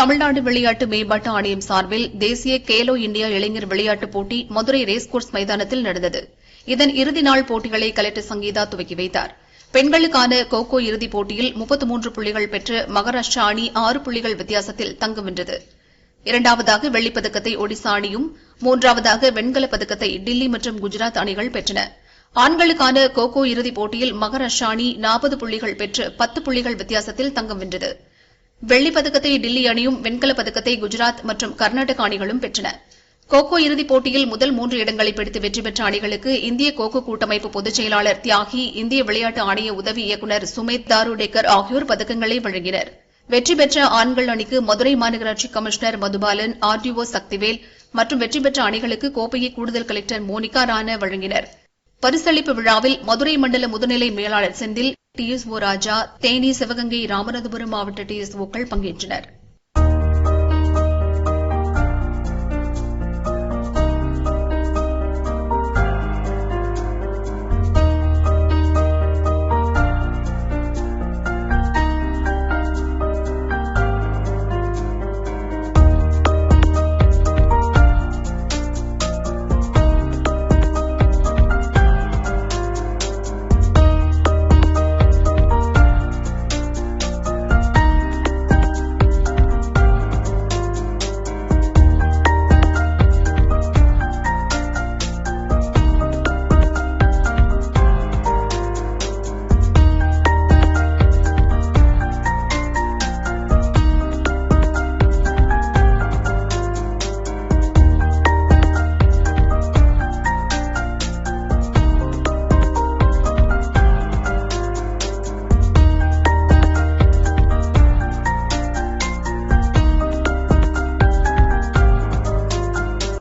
தமிழ்நாடு விளையாட்டு மேம்பாட்டு ஆணையம் சார்பில் தேசிய கேலோ இண்டியா இளைஞர் விளையாட்டுப் போட்டி மதுரை ரேஸ்கோர்ஸ் மைதானத்தில் நடந்தது. இதன் இறுதி நாள் போட்டிகளை கலெக்டர் சங்கீதா துவக்கி வைத்தார். பெண்களுக்கான கோகோ இறுதிப் போட்டியில் 33 புள்ளிகள் பெற்று மகாராஷ்டிரா அணி 6 புள்ளிகள் வித்தியாசத்தில் தங்கம் வென்றது. இரண்டாவதாக வெள்ளிப்பதக்கத்தை ஒடிசா அணியும், மூன்றாவதாக வெண்கலப் பதக்கத்தை டில்லி மற்றும் குஜராத் அணிகள் பெற்றன. ஆண்களுக்கான கோகோ இறுதிப் போட்டியில் மகாராஷ்டிரா அணி 40 புள்ளிகள் பெற்று 10 புள்ளிகள் வித்தியாசத்தில் தங்கம் வென்றது. வெள்ளிப் பதக்கத்தை டில்லி அணியும், வெண்கலப் பதக்கத்தை குஜராத் மற்றும் கர்நாடக அணிகளும் பெற்றன. கோகோ இறுதிப் போட்டியில் முதல் 3 இடங்களை பிடித்து வெற்றி பெற்ற அணிகளுக்கு இந்திய கோகோ கூட்டமைப்பு பொதுச் செயலாளர் தியாகி, இந்திய விளையாட்டு ஆணைய உதவி இயக்குநர் சுமேத் தாருடேக்கர் ஆகியோர் பதக்கங்களை வழங்கினர். வெற்றி பெற்ற ஆண்கள் அணிக்கு மதுரை மாநகராட்சி கமிஷனர் மதுபாலன், ஆர்டிஓ சக்திவேல் மற்றும் வெற்றி பெற்ற அணிகளுக்கு கோப்பையை கூடுதல் கலெக்டர் மோனிகா ராணா வழங்கினர். பரிசளிப்பு விழாவில் மதுரை மண்டல முதுநிலை மேலாளர் செந்தில், டிஎஸ்ஓ ராஜா, தேனி, சிவகங்கை, ராமநாதபுரம் மாவட்ட டிஎஸ்ஓக்கள் பங்கேற்றனர்.